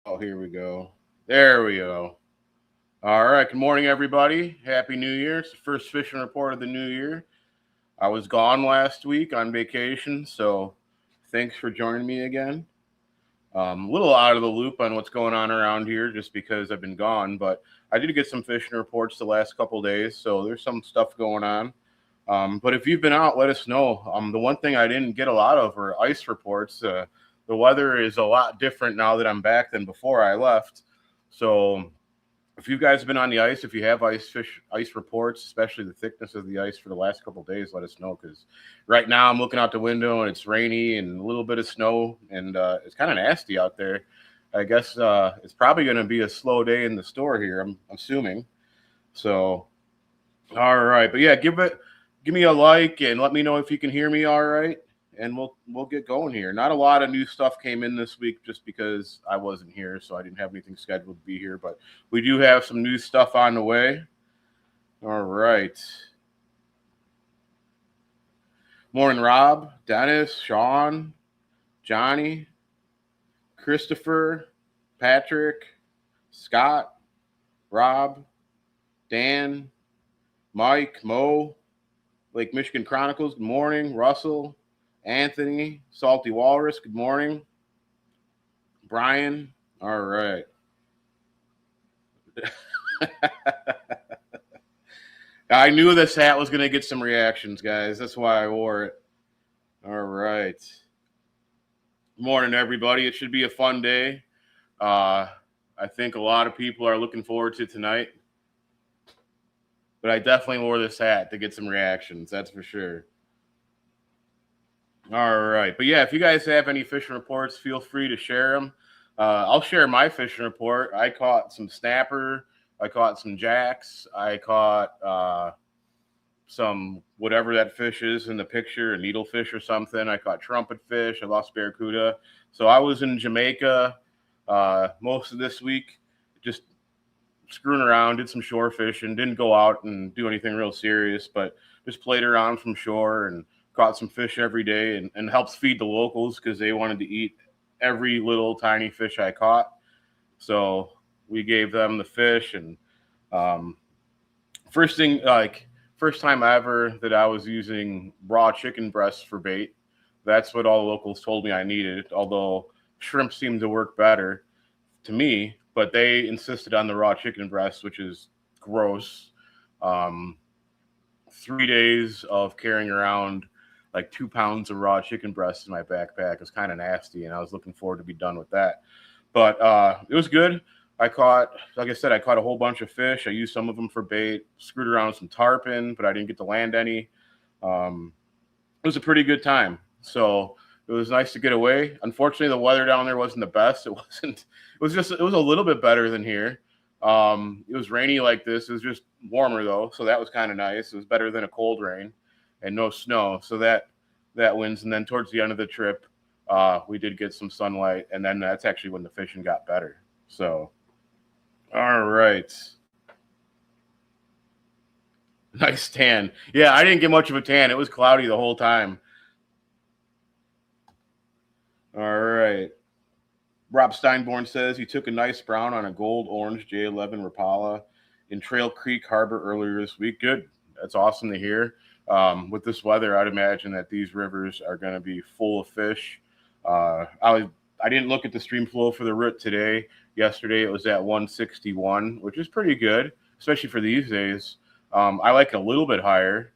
Oh, here we go. There we go. All right. Good morning, everybody. Happy New Year. It's the first fishing report of the new year. I was gone last week on vacation, so thanks for joining me again. A little out of the loop on what's going on around here just because I've been gone, but I did get some fishing reports the last couple days, so there's some stuff going on. But if you've been out, let us know. The one thing I didn't get a lot of are ice reports. The weather is a lot different now that I'm back than before I left. So if you guys have been on the ice, if you have ice reports, especially the thickness of the ice for the last couple of days, let us know. Because right now I'm looking out the window and it's rainy and a little bit of snow and it's kind of nasty out there. I guess it's probably going to be a slow day in the store here. I'm assuming. So all right, but yeah, give me a like and let me know if you can hear me all right, and we'll get going here. Not a lot of new stuff came in this week just because I wasn't here, so I didn't have anything scheduled to be here. But we do have some new stuff on the way. All right. Morning, Rob, Dennis, Sean, Johnny, Christopher, Patrick, Scott, Rob, Dan, Mike, Mo, Lake Michigan Chronicles, good morning. Russell, Anthony, Salty Walrus, good morning. Brian, all right. I knew this hat was going to get some reactions, guys. That's why I wore it. All right. Good morning, everybody. It should be a fun day. I think a lot of people are looking forward to tonight. But I definitely wore this hat to get some reactions, that's for sure. All right. But yeah, if you guys have any fishing reports, feel free to share them. I'll share my fishing report. I caught some snapper. I caught some jacks. I caught some whatever that fish is in the picture, a needlefish or something. I caught trumpet fish. I lost barracuda. So I was in Jamaica most of this week, just screwing around, did some shore fishing, didn't go out and do anything real serious, but just played around from shore and caught some fish every day and helps feed the locals because they wanted to eat every little tiny fish I caught. So we gave them the fish and um, first thing like first time ever that I was using raw chicken breasts for bait. That's what all the locals told me I needed. Although shrimp seemed to work better to me, but they insisted on the raw chicken breast, which is gross. Um, 3 days of carrying around like 2 pounds of raw chicken breast in my backpack was kind of nasty, and I was looking forward to be done with that. But it was good. I caught, like I said, I caught a whole bunch of fish. I used some of them for bait, screwed around with some tarpon, but I didn't get to land any. Um, it was a pretty good time. So it was nice to get away. Unfortunately, the weather down there wasn't the best. It wasn't. It was just. It was a little bit better than here. It was rainy like this. It was just warmer though, so that was kind of nice. It was better than a cold rain, and no snow. So that wins. And then towards the end of the trip, we did get some sunlight, and then that's actually when the fishing got better. So, all right, nice tan. Yeah, I didn't get much of a tan. It was cloudy the whole time. All right. Rob Steinborn says he took a nice brown on a gold orange J11 Rapala in Trail Creek Harbor earlier this week. Good. That's awesome to hear. With this weather, I'd imagine that these rivers are going to be full of fish. I didn't look at the stream flow for the root today. Yesterday it was at 161, which is pretty good, especially for these days. I like a little bit higher,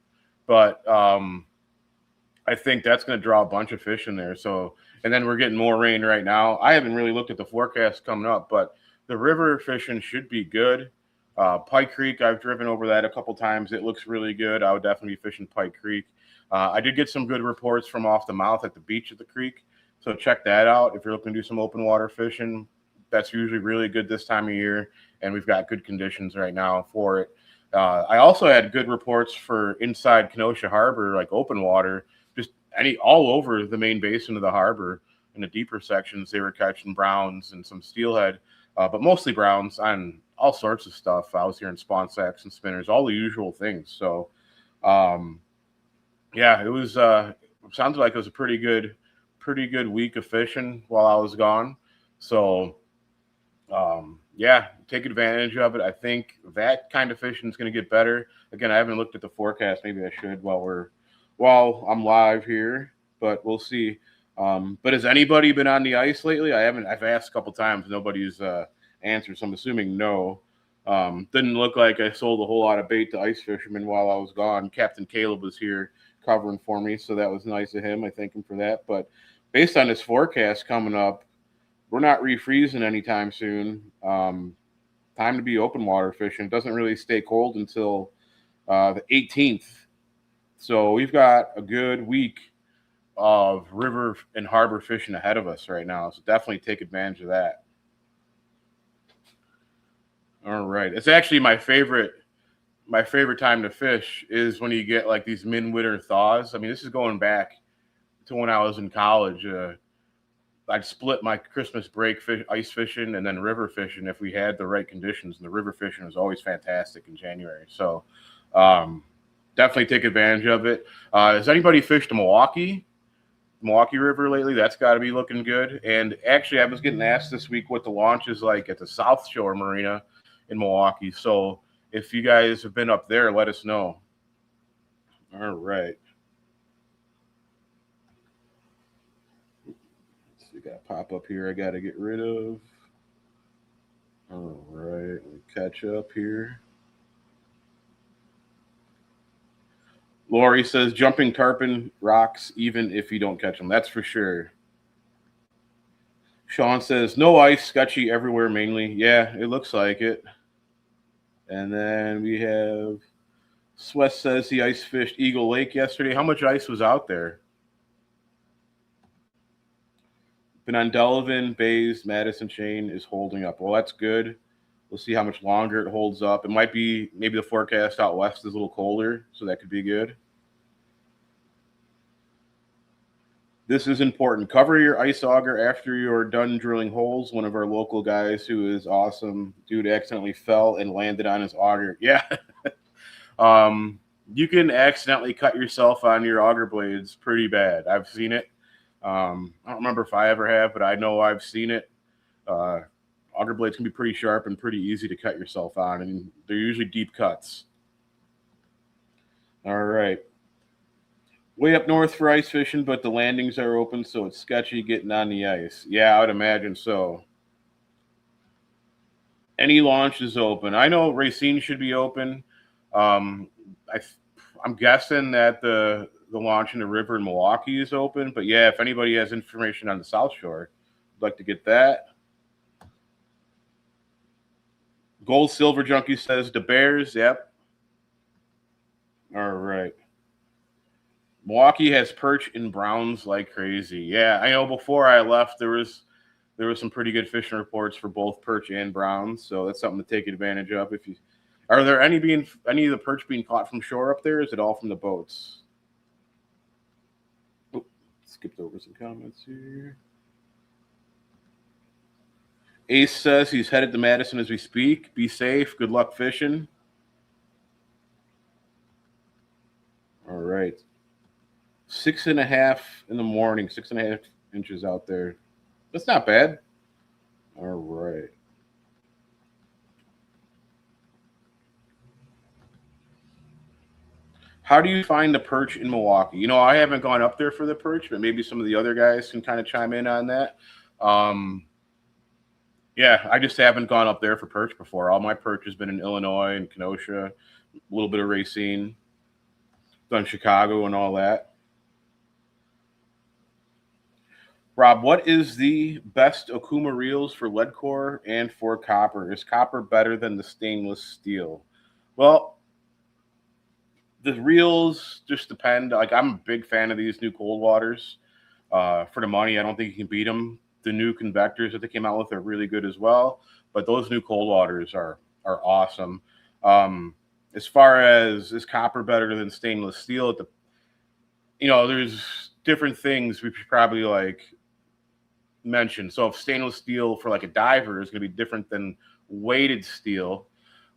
but I think that's going to draw a bunch of fish in there. So, and then we're getting more rain right now. I haven't really looked at the forecast coming up, but the river fishing should be good. Pike Creek, I've driven over that a couple times. It looks really good. I would definitely be fishing Pike Creek. I did get some good reports from off the mouth at the beach of the creek. So check that out. If you're looking to do some open water fishing, that's usually really good this time of year. And we've got good conditions right now for it. I also had good reports for inside Kenosha Harbor, like open water, just all over the main basin of the harbor. In the deeper sections, they were catching browns and some steelhead, but mostly browns on all sorts of stuff. I was hearing spawn sacks and spinners, all the usual things. So, um, yeah, it was. Sounds like it was a pretty good week of fishing while I was gone. So Yeah, take advantage of it. I think that kind of fishing is going to get better. Again, I haven't looked at the forecast. Maybe I should while I'm live here, but we'll see. But has anybody been on the ice lately? I haven't. I've asked a couple times. Nobody's answered, so I'm assuming no. Didn't look like I sold a whole lot of bait to ice fishermen while I was gone. Captain Caleb was here covering for me, so that was nice of him. I thank him for that. But based on this forecast coming up, we're not refreezing anytime soon. Time to be open water fishing. It doesn't really stay cold until the 18th. So we've got a good week of river and harbor fishing ahead of us right now. So definitely take advantage of that. All right. It's actually my favorite time to fish is when you get like these mid-winter thaws. I mean, this is going back to when I was in college. I'd split my Christmas break ice fishing and then river fishing if we had the right conditions. And the river fishing was always fantastic in January. So definitely take advantage of it. Has anybody fished the Milwaukee River lately? That's got to be looking good. And actually, I was getting asked this week what the launch is like at the South Shore Marina in Milwaukee. So if you guys have been up there, let us know. All right. We got to pop up here. I got to get rid of. All right. Let me catch up here. Lori says jumping tarpon rocks even if you don't catch them. That's for sure. Sean says no ice, sketchy everywhere mainly. Yeah, it looks like it. And then we have Sweat says he ice fished Eagle Lake yesterday. How much ice was out there? Been on Delavan, Bays, Madison Chain is holding up. Well, that's good. We'll see how much longer it holds up. It might be maybe the forecast out west is a little colder, so that could be good. This is important. Cover your ice auger after you're done drilling holes. One of our local guys who is awesome, dude, accidentally fell and landed on his auger. Yeah. You can accidentally cut yourself on your auger blades pretty bad. I've seen it. I don't remember if I ever have, but I know I've seen it. Auger blades can be pretty sharp and pretty easy to cut yourself on, and they're usually deep cuts. All right. Way up north for ice fishing, but the landings are open, so it's sketchy getting on the ice. Yeah, I would imagine so. Any launch is open. I know Racine should be open. I'm guessing that the launch in the river in Milwaukee is open, but yeah, if anybody has information on the South Shore, I'd like to get that. Gold Silver Junkie says the Bears. Yep. All right. Milwaukee has perch and browns like crazy. Yeah, I know before I left there was some pretty good fishing reports for both perch and browns, so that's something to take advantage of. Are there any of the perch being caught from shore up there? Is it all from the boats? Oh, skipped over some comments here. Ace says he's headed to Madison as we speak. Be safe. Good luck fishing. All right. 6.5 in the morning, 6.5 inches out there. That's not bad. All right. How do you find the perch in Milwaukee? I haven't gone up there for the perch, but maybe some of the other guys can kind of chime in on that. Yeah, I just haven't gone up there for perch before. All my perch has been in Illinois and Kenosha, a little bit of Racine, done Chicago and all that. Rob, what is the best Okuma reels for lead core and for copper? Is copper better than the stainless steel? Well, the reels just depend. Like, I'm a big fan of these new cold waters. For the money, I don't think you can beat them. The new convectors that they came out with are really good as well. But those new cold waters are awesome. As far as is copper better than stainless steel, there's different things we should probably like mention. So if stainless steel for like a diver is going to be different than weighted steel,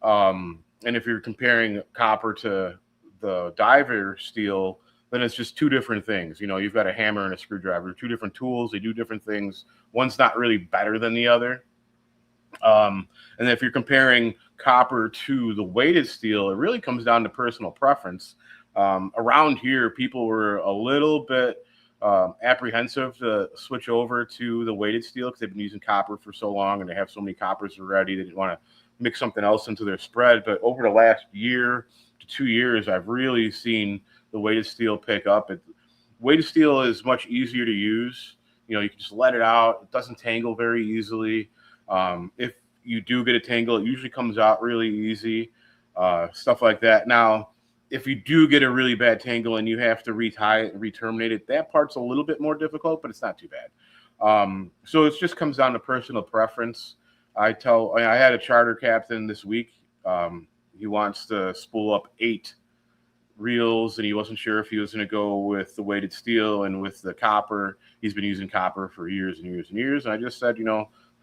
and if you're comparing copper to the diver steel, then it's just two different things. You've got a hammer and a screwdriver, two different tools. They do different things. One's not really better than the other. And if you're comparing copper to the weighted steel, it really comes down to personal preference. Around here, people were a little bit apprehensive to switch over to the weighted steel because they've been using copper for so long and they have so many coppers already. They didn't want to mix something else into their spread. But over the last year to 2 years, I've really seen the weighted steel pick up. Weighted steel is much easier to use. You know, you can just let it out. It doesn't tangle very easily. If you do get a tangle, it usually comes out really easy, stuff like that. Now, if you do get a really bad tangle and you have to retie it and re-terminate it, that part's a little bit more difficult, but it's not too bad. So it just comes down to personal preference. I had a charter captain this week. He wants to spool up 8 reels, and he wasn't sure if he was going to go with the weighted steel and with the copper. He's been using copper for years and years and years. And I just said,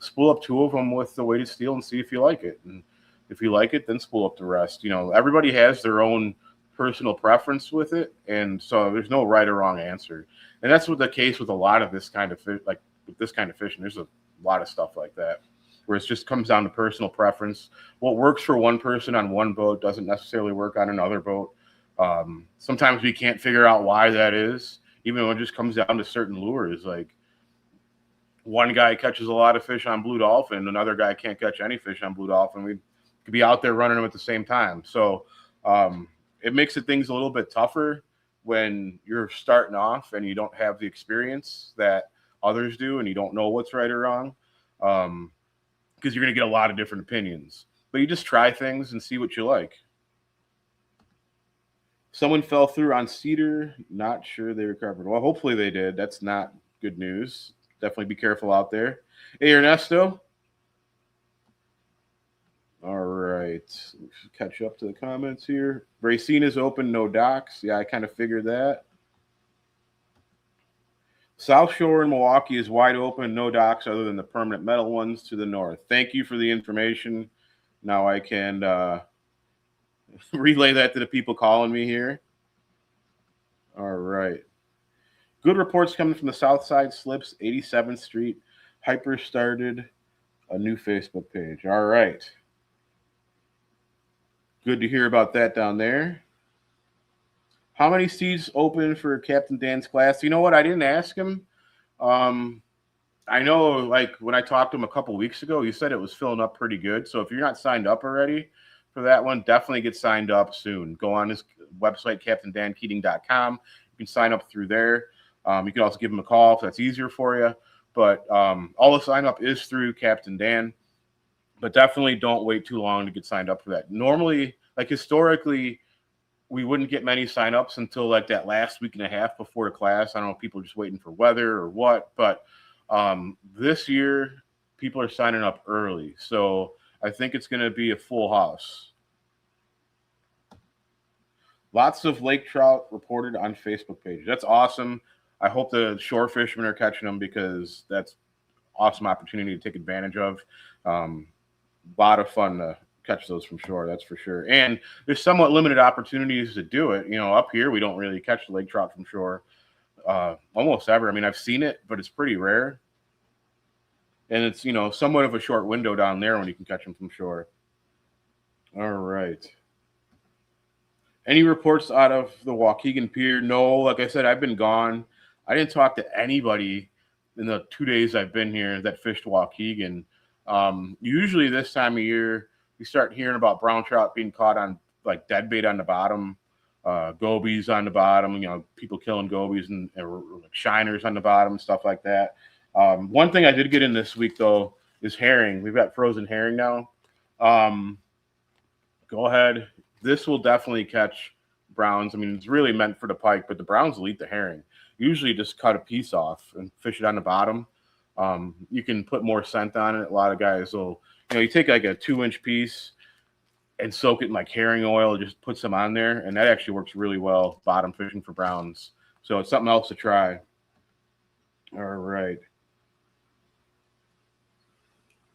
spool up 2 of them with the weighted steel and see if you like it. And if you like it, then spool up the rest. Everybody has their own personal preference with it. And so there's no right or wrong answer. And that's what the case with a lot of this kind of fish, like with this kind of fishing. There's a lot of stuff like that where it just comes down to personal preference. What works for one person on one boat doesn't necessarily work on another boat. Sometimes we can't figure out why that is, even when it just comes down to certain lures. Like one guy catches a lot of fish on blue dolphin, another guy can't catch any fish on blue dolphin. We could be out there running them at the same time. So it makes things a little bit tougher when you're starting off and you don't have the experience that others do and you don't know what's right or wrong, because you're going to get a lot of different opinions. But you just try things and see what you like. Someone fell through on cedar. Not sure they recovered. Well, hopefully they did. That's not good news. Definitely be careful out there. Hey, Ernesto. All right. Let's catch up to the comments here. Racine is open, no docks. Yeah, I kind of figured that. South Shore in Milwaukee is wide open, no docks other than the permanent metal ones to the north. Thank you for the information. Now I can relay that to the people calling me here. All right. Good reports coming from the South Side Slips, 87th Street. Hyper started a new Facebook page. All right. Good to hear about that down there. How many seats open for Captain Dan's class? You know what? I didn't ask him. I know, like, when I talked to him a couple weeks ago, he said it was filling up pretty good. So if you're not signed up already for that one, definitely get signed up soon. Go on his website, CaptainDanKeating.com. You can sign up through there. You can also give him a call if that's easier for you. But all the sign up is through Captain Dan. But definitely don't wait too long to get signed up for that. Normally, like historically, we wouldn't get many signups until like that last week and a half before the class. I don't know if people are just waiting for weather or what, but this year people are signing up early. So I think it's going to be a full house. Lots of lake trout reported on Facebook page. That's awesome. I hope the shore fishermen are catching them because that's awesome opportunity to take advantage of. A lot of fun to catch those from shore, that's for sure. And there's somewhat limited opportunities to do it. Up here we don't really catch the lake trout from shore almost ever. I mean, I've seen it, but it's pretty rare. And it's, somewhat of a short window down there when you can catch them from shore. All right. Any reports out of the Waukegan Pier? No, like I said, I've been gone. I didn't talk to anybody in the 2 days I've been here that fished Waukegan. Usually this time of year, we start hearing about brown trout being caught on like dead bait on the bottom, gobies on the bottom, people killing gobies and like shiners on the bottom, stuff like that. One thing I did get in this week, though, is herring. We've got frozen herring now. Go ahead. This will definitely catch browns. I mean, it's really meant for the pike, but the browns will eat the herring. Usually just cut a piece off and fish it on the bottom. You can put more scent on it. A lot of guys will, you take like a 2-inch piece and soak it in like herring oil, just put some on there, and that actually works really well bottom fishing for browns. So it's something else to try. All right.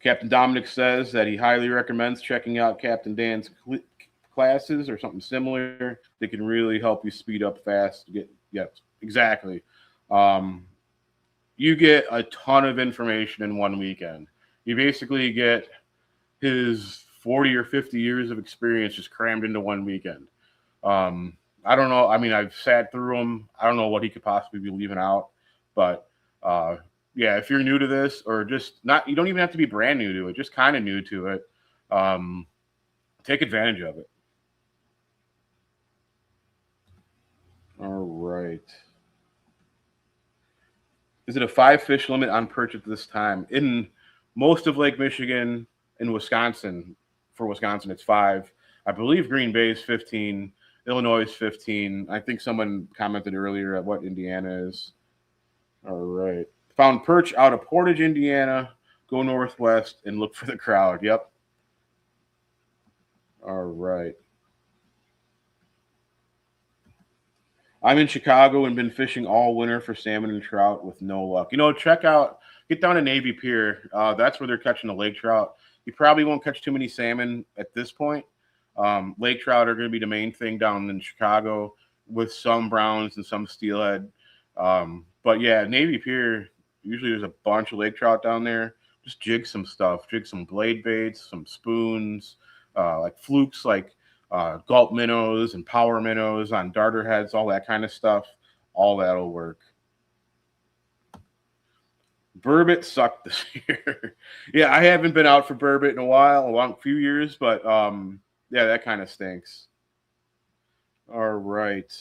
Captain Dominic says that he highly recommends checking out Captain Dan's classes or something similar that can really help you speed up fast. Exactly. You get a ton of information in one weekend. You basically get his 40 or 50 years of experience just crammed into one weekend. I don't know. I mean, I've sat through them. I don't know what he could possibly be leaving out, but yeah, if you're new to this or just not, you don't even have to be brand new to it, just kind of new to it. Take advantage of it. All right. Is it a 5 fish limit on perch at this time? In most of Lake Michigan, in Wisconsin, for Wisconsin, it's 5. I believe Green Bay is 15. Illinois is 15. I think someone commented earlier at what Indiana is. All right. Found perch out of Portage, Indiana. Go northwest and look for the crowd. Yep. All right. I'm in Chicago and been fishing all winter for salmon and trout with no luck. Get down to Navy Pier. That's where they're catching the lake trout. You probably won't catch too many salmon at this point. Lake trout are going to be the main thing down in Chicago with some browns and some steelhead. But yeah, Navy Pier, usually there's a bunch of lake trout down there. Just jig some stuff. Jig some blade baits, some spoons, like flukes, like gulp minnows and power minnows on darter heads, all that kind of stuff. All that'll work. Burbot sucked this year. Yeah, I haven't been out for burbot in a few years, but yeah, that kind of stinks. All right.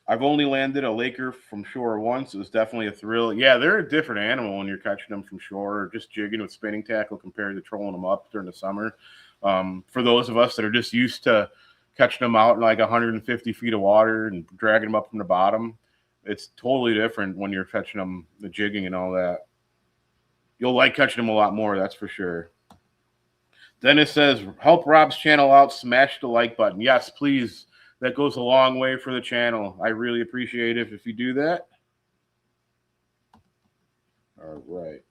I've only landed a laker from shore once. It was definitely a thrill. Yeah, they're a different animal when you're catching them from shore or just jigging with spinning tackle compared to trolling them up during the summer. For those of us that are just used to catching them out in like 150 feet of water and dragging them up from the bottom, it's totally different when you're catching them, the jigging and all that. You'll like catching them a lot more, that's for sure. Dennis says, help Rob's channel out, smash the like button. Yes, please. That goes a long way for the channel. I really appreciate it if you do that. All right.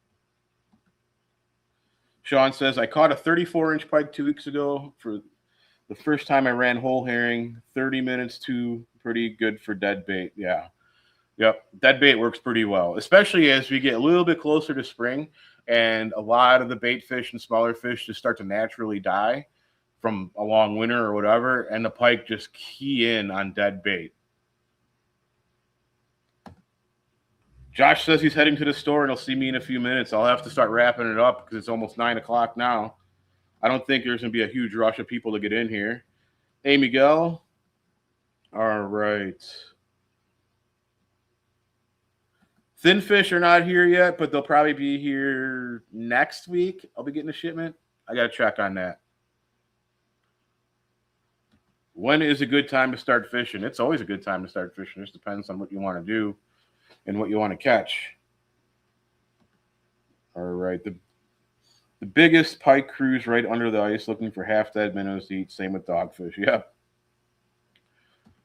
Sean says, I caught a 34-inch pike 2 weeks ago for the first time I ran whole herring. 30 minutes to pretty good for dead bait. Yeah. Yep. Dead bait works pretty well, especially as we get a little bit closer to spring and a lot of the bait fish and smaller fish just start to naturally die from a long winter or whatever, and the pike just key in on dead bait. Josh says he's heading to the store and he'll see me in a few minutes. I'll have to start wrapping it up because it's almost 9 o'clock now. I don't think there's going to be a huge rush of people to get in here. Hey, Miguel. All right. Thin fish are not here yet, but they'll probably be here next week. I'll be getting a shipment. I got to check on that. When is a good time to start fishing? It's always a good time to start fishing. It just depends on what you want to do and what you want to catch. All right. The biggest pike cruise right under the ice looking for half-dead minnows to eat. Same with dogfish. Yep.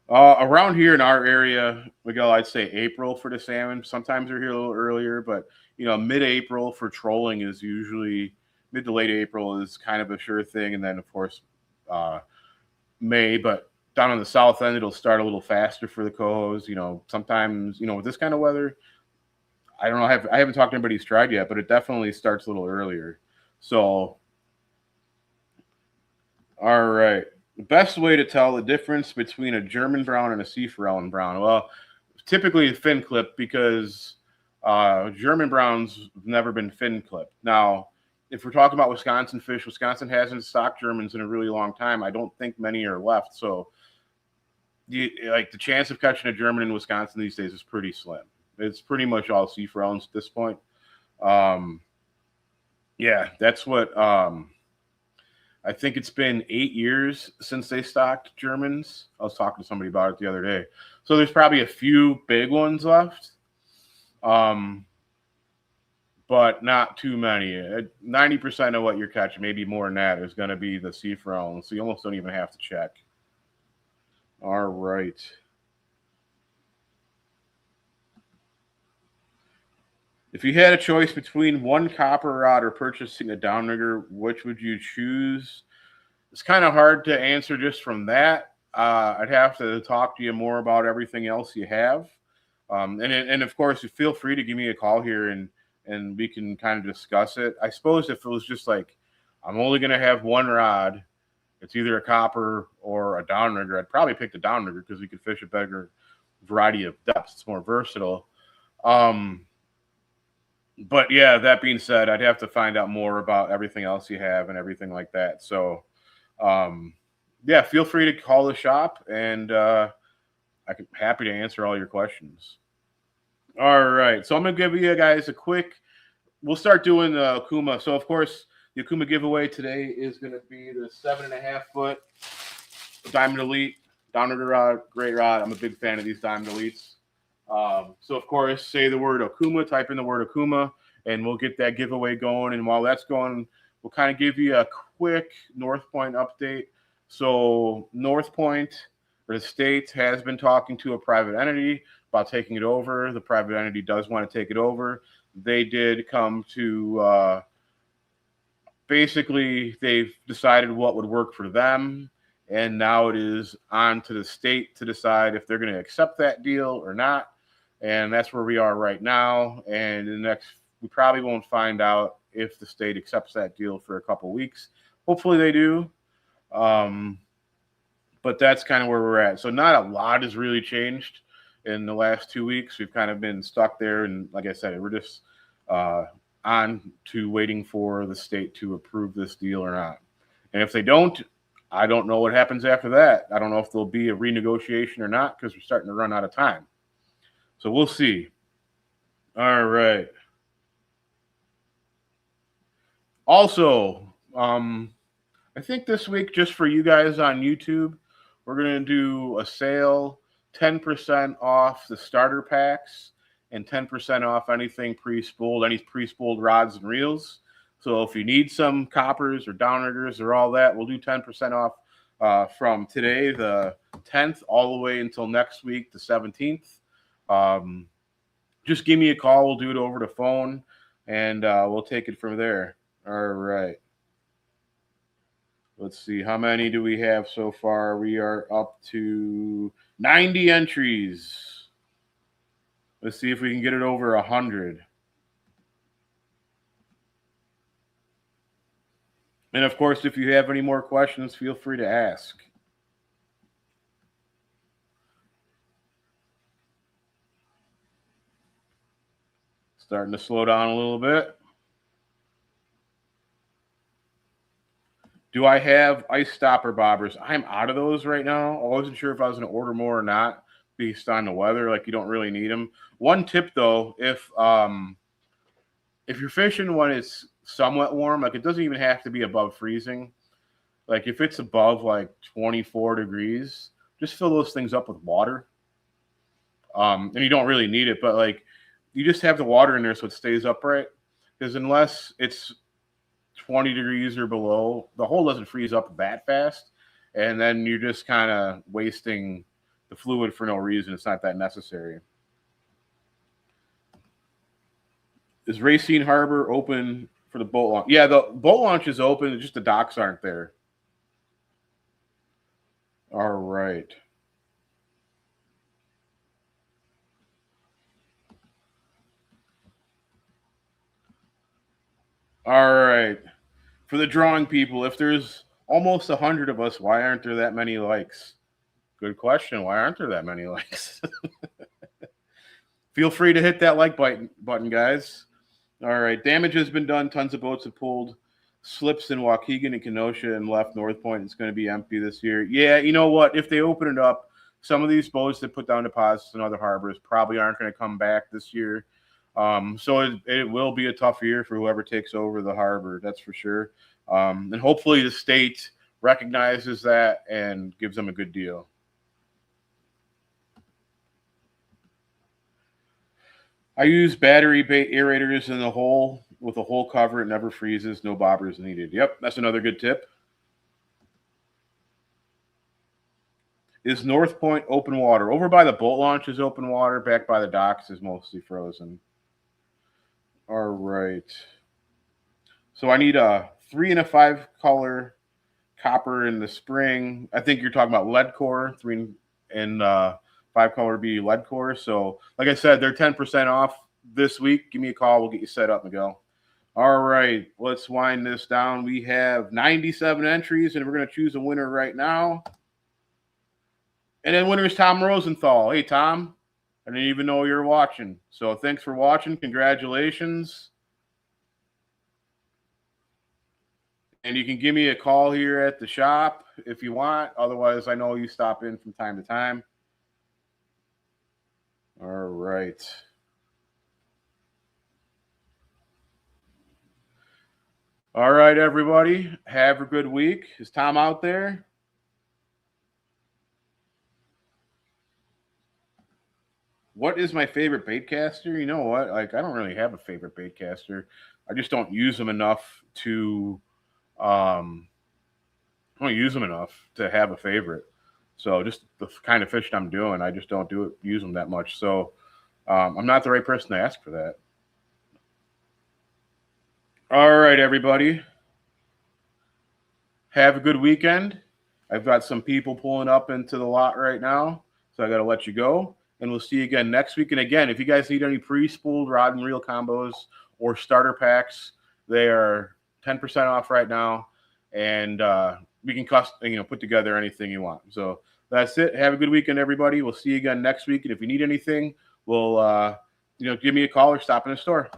Around here in our area, Miguel, I'd say April for the salmon. Sometimes they're here a little earlier, but, mid-April for trolling is usually mid to late April is kind of a sure thing. And then, of course, May, but down on the south end, it'll start a little faster for the cohos. Sometimes, with this kind of weather, I don't know. I haven't talked to anybody who's tried yet, but it definitely starts a little earlier. So, all right. The best way to tell the difference between a German brown and a sea forellen brown. Well, typically a fin clip because German browns have never been fin clipped. Now, if we're talking about Wisconsin fish, Wisconsin hasn't stocked Germans in a really long time. I don't think many are left. So, the chance of catching a German in Wisconsin these days is pretty slim. It's pretty much all sea forellens at this point. Yeah, that's what I think it's been 8 years since they stocked Germans. I was talking to somebody about it the other day. So there's probably a few big ones left. But not too many. 90% of what you're catching, maybe more than that, is going to be the sea forellen. So you almost don't even have to check. All right. If you had a choice between one copper rod or purchasing a downrigger, which would you choose? It's kind of hard to answer just from that. I'd have to talk to you more about everything else you have. And of course, feel free to give me a call here and and we can kind of discuss it. I suppose if it was just like, I'm only going to have one rod, it's either a copper or a downrigger, I'd probably pick the downrigger because you can fish a bigger variety of depths. It's more versatile. But yeah, that being said, I'd have to find out more about everything else you have and everything like that. So, yeah, feel free to call the shop, and I'm happy to answer all your questions. All right, so I'm gonna give you guys a quick. We'll start doing the Okuma. So of course, the Okuma giveaway today is gonna be the 7.5 foot Diamond Elite downrigger rod. Great rod. I'm a big fan of these Diamond Elites. So of course, say the word Okuma, type in the word Okuma, and we'll get that giveaway going. And while that's going, we'll kind of give you a quick North Point update. So North Point, or the state, has been talking to a private entity about taking it over. The private entity does want to take it over. They did come to basically, they've decided what would work for them. And now it is on to the state to decide if they're going to accept that deal or not. And that's where we are right now. And the next, we probably won't find out if the state accepts that deal for a couple of weeks. Hopefully they do. But that's kind of where we're at. So not a lot has really changed in the last 2 weeks. We've kind of been stuck there. And like I said, we're just on to waiting for the state to approve this deal or not. And if they don't, I don't know what happens after that. I don't know if there'll be a renegotiation or not because we're starting to run out of time. So we'll see. All right. Also, I think this week, just for you guys on YouTube, we're going to do a sale, 10% off the starter packs and 10% off anything pre-spooled, any pre-spooled rods and reels. So if you need some coppers or downriggers or all that, we'll do 10% off from today, the 10th, all the way until next week, the 17th. Just give me a call. We'll do it over the phone, and we'll take it from there. All right. Let's see. How many do we have so far? We are up to 90 entries. Let's see if we can get it over 100. And of course, if you have any more questions, feel free to ask. Starting to slow down a little bit. Do I have ice stopper bobbers? I'm out of those right now. I wasn't sure if I was going to order more or not based on the weather. Like, you don't really need them. One tip though, if you're fishing when it's somewhat warm, like it doesn't even have to be above freezing. Like if it's above like 24 degrees, just fill those things up with water. And you don't really need it, but like you just have the water in there so it stays upright. Because unless it's 20 degrees or below, the hole doesn't freeze up that fast. And then you're just kind of wasting the fluid for no reason. It's not that necessary. Is Racine Harbor open for the boat launch? Yeah, the boat launch is open. Just the docks aren't there. All right. All right. For the drawing people, if there's almost 100 of us, why aren't there that many likes? Good question. Why aren't there that many likes? Feel free to hit that like button, guys. All right. Damage has been done. Tons of boats have pulled slips in Waukegan and Kenosha and left North Point. It's going to be empty this year. Yeah, you know what? If they open it up, some of these boats that put down deposits in other harbors probably aren't going to come back this year. So it will be a tough year for whoever takes over the harbor. That's for sure. And hopefully the state recognizes that and gives them a good deal. I use battery bait aerators in the hole with a hole cover. It never freezes. No bobbers needed. Yep, that's another good tip. Is North Point open water? Over by the boat launch is open water. Back by the docks is mostly frozen. All right. So I need a 3 and a 5 color copper in the spring. I think you're talking about lead core. 3 and 5 color be lead core. So like I said, they're 10% off this week, give me a call. We'll get you set up, Miguel. All right, let's wind this down. We have 97 entries, and we're going to choose a winner right now. And then winner is Tom Rosenthal. Hey, Tom, I didn't even know you were watching. So thanks for watching. Congratulations. And you can give me a call here at the shop if you want. Otherwise, I know you stop in from time to time. All right. All right, everybody. Have a good week. Is Tom out there? What is my favorite baitcaster? You know what? Like, I don't really have a favorite baitcaster. I just don't use them enough to I don't use them enough to have a favorite. So just the kind of fishing I'm doing, I just don't use them that much. So I'm not the right person to ask for that. All right, everybody. Have a good weekend. I've got some people pulling up into the lot right now, so I got to let you go. And we'll see you again next week. And again, if you guys need any pre-spooled rod and reel combos or starter packs, they are 10% off right now. And we can put together anything you want. So that's it. Have a good weekend, everybody. We'll see you again next week. And if you need anything, we'll give me a call or stop in the store.